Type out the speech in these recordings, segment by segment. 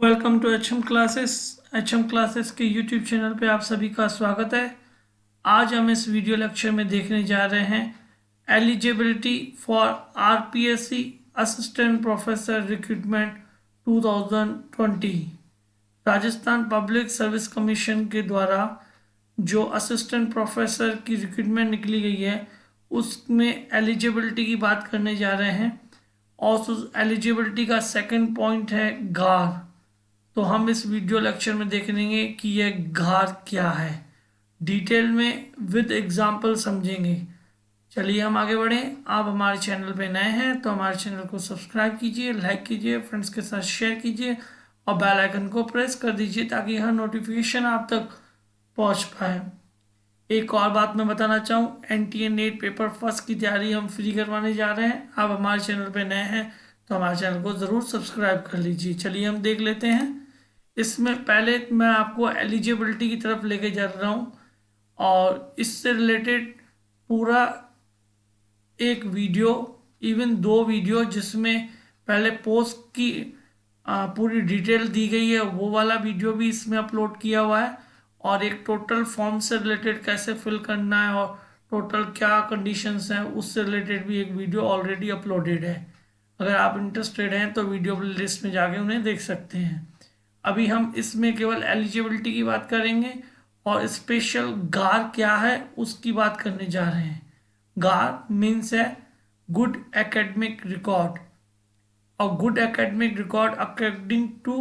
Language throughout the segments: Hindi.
Welcome to H M classes के यूट्यूब चैनल पे आप सभी का स्वागत है। आज हम इस वीडियो लेक्चर में देखने जा रहे हैं eligibility for RPSC assistant professor recruitment 2020। Rajasthan public service commission के द्वारा जो असिस्टेंट प्रोफेसर की रिक्रूटमेंट निकली गई है उसमें एलिजिबिलिटी की बात करने जा रहे हैं और उस एलिजिबिलिटी का सेकंड पॉइंट है गार। तो हम इस वीडियो लेक्चर में देखेंगे कि यह घार क्या है, डिटेल में विद एग्जाम्पल समझेंगे। चलिए हम आगे बढ़ें। आप हमारे चैनल पे नए हैं तो हमारे चैनल को सब्सक्राइब कीजिए, लाइक कीजिए, फ्रेंड्स के साथ शेयर कीजिए और बेल आइकन को प्रेस कर दीजिए ताकि हर नोटिफिकेशन आप तक पहुंच पाए। एक और बात मैं बताना चाहूँ, एनटीए नेट पेपर फर्स्ट की तैयारी हम फ्री करवाने जा रहे हैं। आप हमारे चैनल पे नए हैं तो हमारे चैनल को ज़रूर सब्सक्राइब कर लीजिए। चलिए हम देख लेते हैं। इसमें पहले मैं आपको एलिजिबिलिटी की तरफ लेके जा रहा हूँ और इससे रिलेटेड पूरा एक वीडियो, इवन दो वीडियो, जिसमें पहले पोस्ट की पूरी डिटेल दी गई है, वो वाला वीडियो भी इसमें अपलोड किया हुआ है और एक टोटल फॉर्म से रिलेटेड कैसे फिल करना है और टोटल क्या कंडीशंस हैं उससे रिलेटेड भी एक वीडियो ऑलरेडी अपलोडेड है। अगर आप इंटरेस्टेड हैं तो वीडियो लिस्ट में जाके उन्हें देख सकते हैं। अभी हम इसमें केवल एलिजिबिलिटी की बात करेंगे और स्पेशल गार क्या है उसकी बात करने जा रहे हैं। गार मीन्स है गुड एकेडमिक रिकॉर्ड, और good academic record according to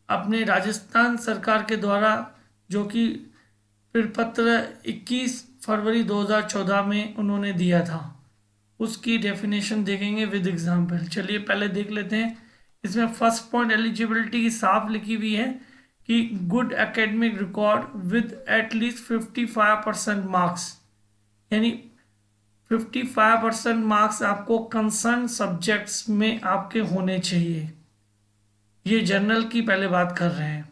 अपने राजस्थान सरकार के द्वारा जो कि प्रपत्र 21 फरवरी 2014 में उन्होंने दिया था, उसकी डेफिनेशन देखेंगे विद एग्जाम्पल। चलिए पहले देख लेते हैं। इसमें फर्स्ट पॉइंट एलिजिबिलिटी की साफ लिखी हुई है कि good academic record with at least 55% marks, यानी 55% मार्क्स आपको कंसर्न सब्जेक्ट्स में आपके होने चाहिए। ये जनरल की पहले बात कर रहे हैं।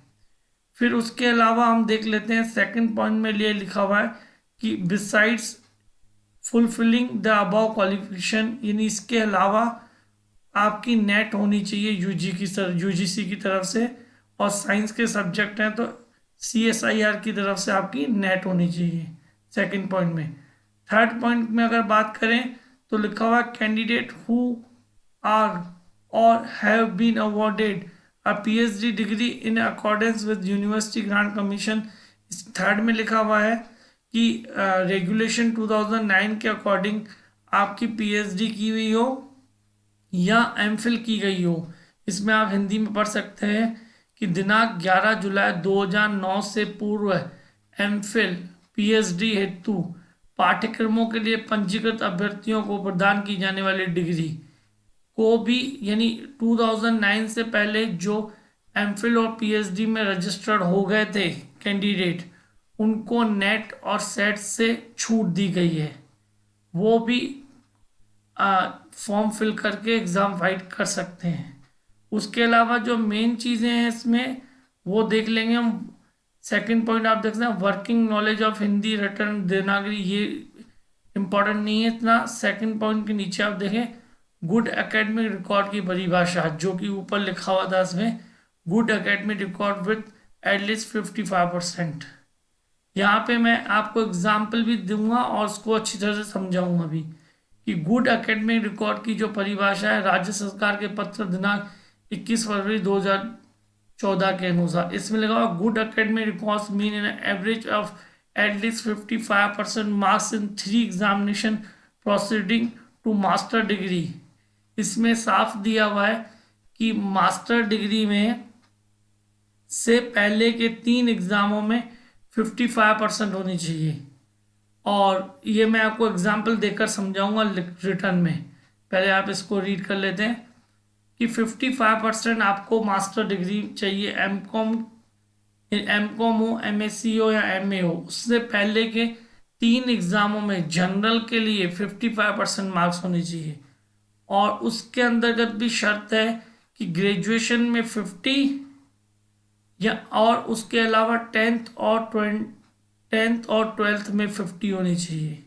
फिर उसके अलावा हम देख लेते हैं सेकंड पॉइंट में लिए लिखा हुआ है कि besides fulfilling the above qualification, यानी इसके अलावा आपकी नेट होनी चाहिए यूजीसी की तरफ से, और साइंस के सब्जेक्ट हैं तो सीएसआईआर की तरफ से आपकी नेट होनी चाहिए सेकंड पॉइंट में। थर्ड पॉइंट में अगर बात करें तो लिखा हुआ candidate who are or have been awarded a PhD degree in accordance with University Grant Commission. इस थर्ड में लिखा हुआ है कि रेगुलेशन 2009 के अकॉर्डिंग आपकी पीएचडी की हुई हो या एमफिल की गई हो। इसमें आप हिंदी में पढ़ सकते हैं कि दिनांक 11 जुलाई 2009 से पूर्व एमफिल पीएचडी हेतु पाठ्यक्रमों के लिए पंजीकृत अभ्यर्थियों को प्रदान की जाने वाली डिग्री को भी, यानी 2009 से पहले जो एमफिल और पीएचडी में रजिस्टर्ड हो गए थे कैंडिडेट, उनको नेट और सेट से छूट दी गई है। वो भी फॉर्म फिल करके एग्ज़ाम फाइट कर सकते हैं। उसके अलावा जो मेन चीज़ें हैं इसमें वो देख लेंगे हम। सेकंड पॉइंट आप देख सकते हैं working knowledge of Hindi return Devanagari, ये इम्पोर्टेंट नहीं है इतना। सेकंड पॉइंट के नीचे आप देखें गुड एकेडमिक रिकॉर्ड की परिभाषा, जो कि ऊपर लिखा हुआ था इसमें good academic record with at least 55%। यहाँ पे मैं आपको एग्जाम्पल भी दूंगा और उसको अच्छी तरह से समझाऊंगा भी कि गुड एकेडमिक रिकॉर्ड की जो परिभाषा है राज्य सरकार के पत्र दिनांक 21 फरवरी 2014 के अनुसार, इसमें लिखा हुआ good academic records mean an average of at least 55% marks in 3 examination proceeding to master degree. इसमें साफ दिया हुआ है कि मास्टर डिग्री में से पहले के 3 एग्जामों में 55% होनी चाहिए। और ये मैं आपको एग्जाम्पल देकर समझाऊंगा रिटर्न में। पहले आप इसको रीड कर लेते हैं कि 55% आपको मास्टर डिग्री चाहिए, एमकॉम हो, एमएससी हो या एमए हो। उससे पहले के 3 एग्जामों में जनरल के लिए 55% मार्क्स होने चाहिए, और उसके अंतर्गत भी शर्त है कि ग्रेजुएशन में 50 या और उसके अलावा 10th और 12th में 50 होनी चाहिए।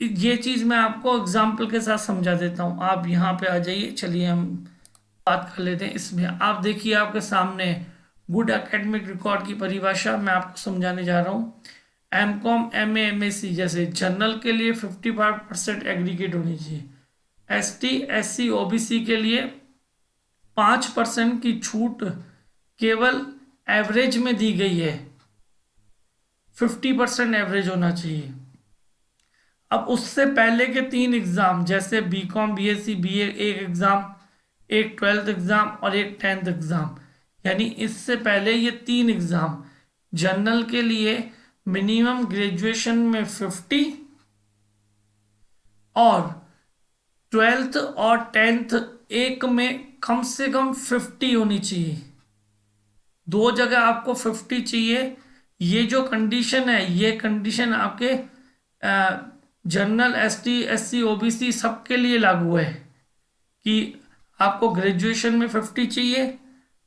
ये चीज़ मैं आपको एग्जाम्पल के साथ समझा देता हूँ। आप यहाँ पे आ जाइए। चलिए हम बात कर लेते हैं। इसमें आप देखिए आपके सामने गुड एकेडमिक रिकॉर्ड की परिभाषा मैं आपको समझाने जा रहा हूँ। एमकॉम, एमए, एमएससी जैसे जनरल के लिए 55% एग्रीगेट होनी चाहिए। एसटी, एससी, ओबीसी के लिए 5% की छूट केवल एवरेज में दी गई है। 50% एवरेज होना चाहिए। अब उससे पहले के 3 एग्जाम जैसे बीकॉम, बीएससी, बीए, एक एग्जाम, एक 12th एग्जाम और एक 10th एग्जाम, यानी इससे पहले ये 3 एग्जाम जनरल के लिए मिनिमम ग्रेजुएशन में 50 और 12th और 10th एक में कम से कम 50 होनी चाहिए। 2 जगह आपको 50 चाहिए। ये जो कंडीशन है ये कंडीशन आपके जनरल, एसटी, एससी, ओबीसी सबके लिए लागू है कि आपको ग्रेजुएशन में 50 चाहिए,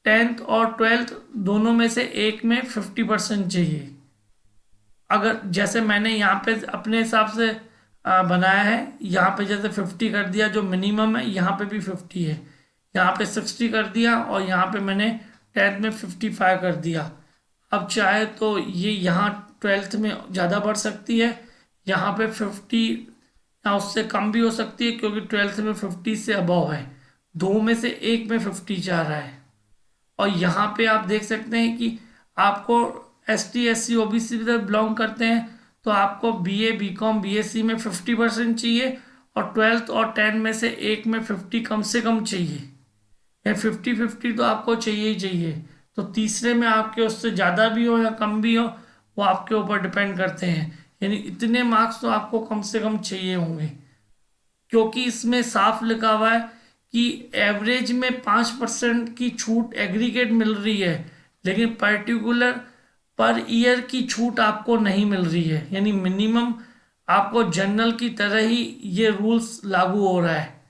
10th और 12th दोनों में से एक में 50% चाहिए। अगर जैसे मैंने यहाँ पे अपने हिसाब से बनाया है, यहाँ पे जैसे 50 कर दिया जो मिनिमम है, यहाँ पे भी 50 है, यहाँ पे 60 कर दिया और यहाँ पे मैंने 10th में 55 कर दिया। अब चाहे तो ये यहाँ 12th में ज़्यादा बढ़ सकती है, यहाँ पे 50 या उससे कम भी हो सकती है क्योंकि 12th में 50 से अबव है। 2 में से एक में 50 जा रहा है। और यहाँ पे आप देख सकते हैं कि आपको एसटी, एससी, ओबीसी से बिलोंग करते हैं तो आपको बीए, बीकॉम, बीएससी में 50% चाहिए और 12th और 10 में से एक में 50 कम से कम चाहिए, या 50-50 तो आपको चाहिए ही चाहिए। तो तीसरे में आपके उससे ज़्यादा भी हो या कम भी हो वो आपके ऊपर डिपेंड करते हैं, यानी इतने मार्क्स तो आपको कम से कम चाहिए होंगे क्योंकि इसमें साफ लिखा हुआ है कि एवरेज में 5% की छूट एग्रीगेट मिल रही है, लेकिन पर्टिकुलर पर ईयर की छूट आपको नहीं मिल रही है, यानी मिनिमम आपको जनरल की तरह ही ये रूल्स लागू हो रहा है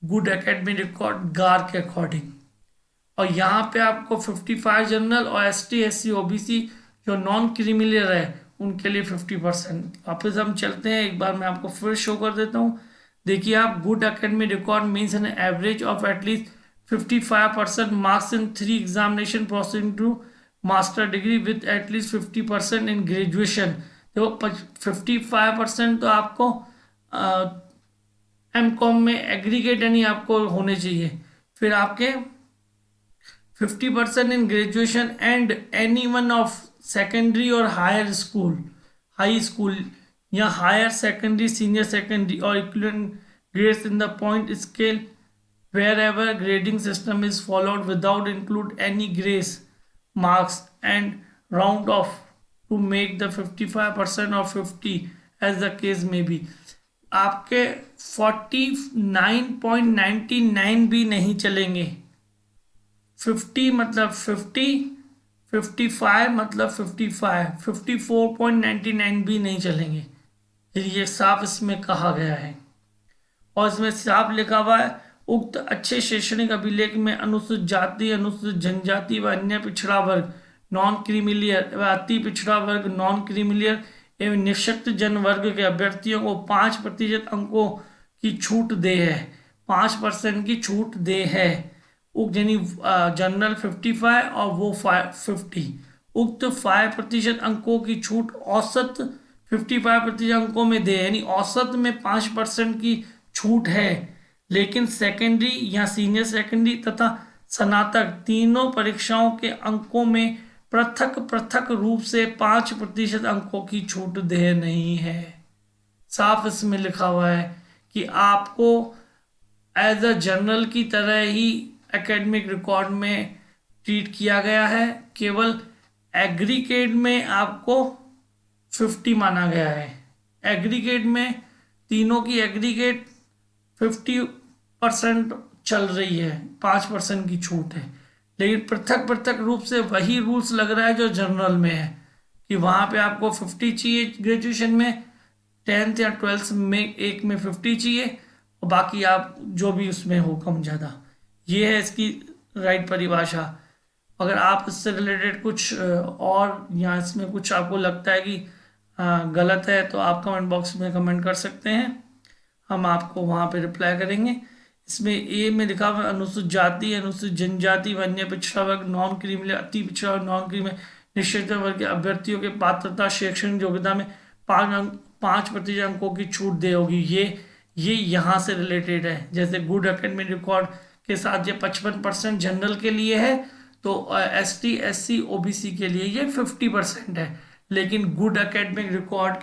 गुड एकेडमिक रिकॉर्ड गार के अकॉर्डिंग। और यहाँ पे आपको 55 जनरल और एसटी, एससी, ओबीसी जो नॉन क्रीमिलियर है उनके लिए 50%। वापस हम चलते हैं, एक बार मैं आपको फिर शो कर देता हूँ। देखिए आप, good academic record means an average of at least 55% marks in 3 examination proceeding to master degree with at least 50% in graduation. देखो 55% तो आपको एमकॉम में एग्रीगेट यानी आपको होने चाहिए, फिर आपके 50% in graduation and any one of secondary और हायर स्कूल, हाई स्कूल या हायर सेकेंडरी, सीनियर सेकेंडरी और equivalent grades in the point scale wherever grading system is followed without include any grace marks and round off to make the 55% or 50 as the case may be। आपके 49.99 भी नहीं चलेंगे। 50 मतलब 50, 55 मतलब 55, 54.99 भी नहीं चलेंगे। ये साफ इसमें कहा गया है और इसमें साफ लिखा हुआ है उक्त अच्छे शैक्षणिक अभिलेख में अनुसूचित जाति, अनुसूचित जनजाति व अन्य पिछड़ा वर्ग नॉन क्रीमिलियर व अति पिछड़ा वर्ग नॉन क्रीमिलियर एवं निःशक्त जन वर्ग के अभ्यर्थियों को 5% अंकों की छूट दे है। 5% की छूट दे है। उक्त यानी जनरल 55 और वो 50। उक्त 5% अंकों की छूट औसत 55% अंकों में दे, यानी औसत में 5% की छूट है, लेकिन सेकेंडरी या सीनियर सेकेंडरी तथा स्नातक तीनों परीक्षाओं के अंकों में पृथक पृथक रूप से 5% अंकों की छूट दे नहीं है। साफ इसमें लिखा हुआ है कि आपको एज अ जनरल की तरह ही एकेडमिक रिकॉर्ड में ट्रीट किया गया है, केवल एग्रीगेट में आपको 50 माना गया है। एग्रीगेट में तीनों की एग्रीगेट 50% चल रही है, 5% की छूट है, लेकिन पृथक पृथक रूप से वही रूल्स लग रहा है जो जनरल में है कि वहाँ पे आपको 50 चाहिए ग्रेजुएशन में, 10th या 12th में एक में 50 चाहिए और बाकी आप जो भी उसमें हो कम ज़्यादा। ये है इसकी राइट परिभाषा। अगर आप इससे रिलेटेड कुछ और या इसमें कुछ आपको लगता है कि गलत है तो आप कमेंट बॉक्स में कमेंट कर सकते हैं, हम आपको वहाँ पे रिप्लाई करेंगे। इसमें ए में लिखा हुआ है अनुसूचित जाति, अनुसूचित जनजाति, वन्य पिछड़ा वर्ग, नॉन क्रीमी, अति पिछड़ा वर्ग, नॉन क्रीमी, निश्चित वर्ग के अभ्यर्थियों के पात्रता शैक्षणिक योग्यता में 5% अंकों की छूट दे होगी। ये यहाँ से रिलेटेड है। जैसे गुड एकेडमिक रिकॉर्ड के साथ ये 55% जनरल के लिए है, तो ST SC OBC के लिए ये 50% है। लेकिन गुड एकेडमिक रिकॉर्ड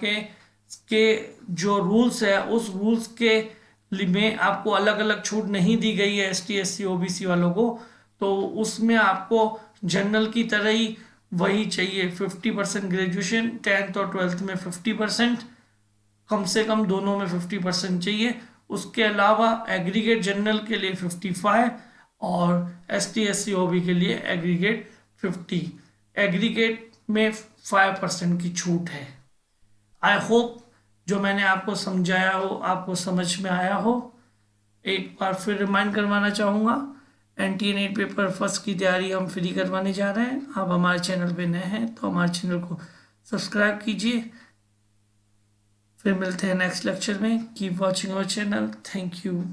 के जो रूल्स है, उस रूल्स के में आपको अलग अलग छूट नहीं दी गई है ST SC OBC वालों को। तो उसमें आपको जनरल की तरह ही वही चाहिए, 50% ग्रेजुएशन, 10th और 12th में 50%, कम से कम दोनों में 50% चाहिए। उसके अलावा एग्रीगेट जनरल के लिए 55 और ST SC OBC के लिए एग्रीगेट 50। एग्रीगेट में 5% की छूट है। आई होप जो मैंने आपको समझाया हो आपको समझ में आया हो। एक बार फिर रिमाइंड करवाना चाहूँगा, NTA NET पेपर फर्स्ट की तैयारी हम फ्री करवाने जा रहे हैं। आप हमारे चैनल पे नए हैं तो हमारे चैनल को सब्सक्राइब कीजिए। फिर मिलते हैं नेक्स्ट लेक्चर में। Keep watching our channel. Thank you.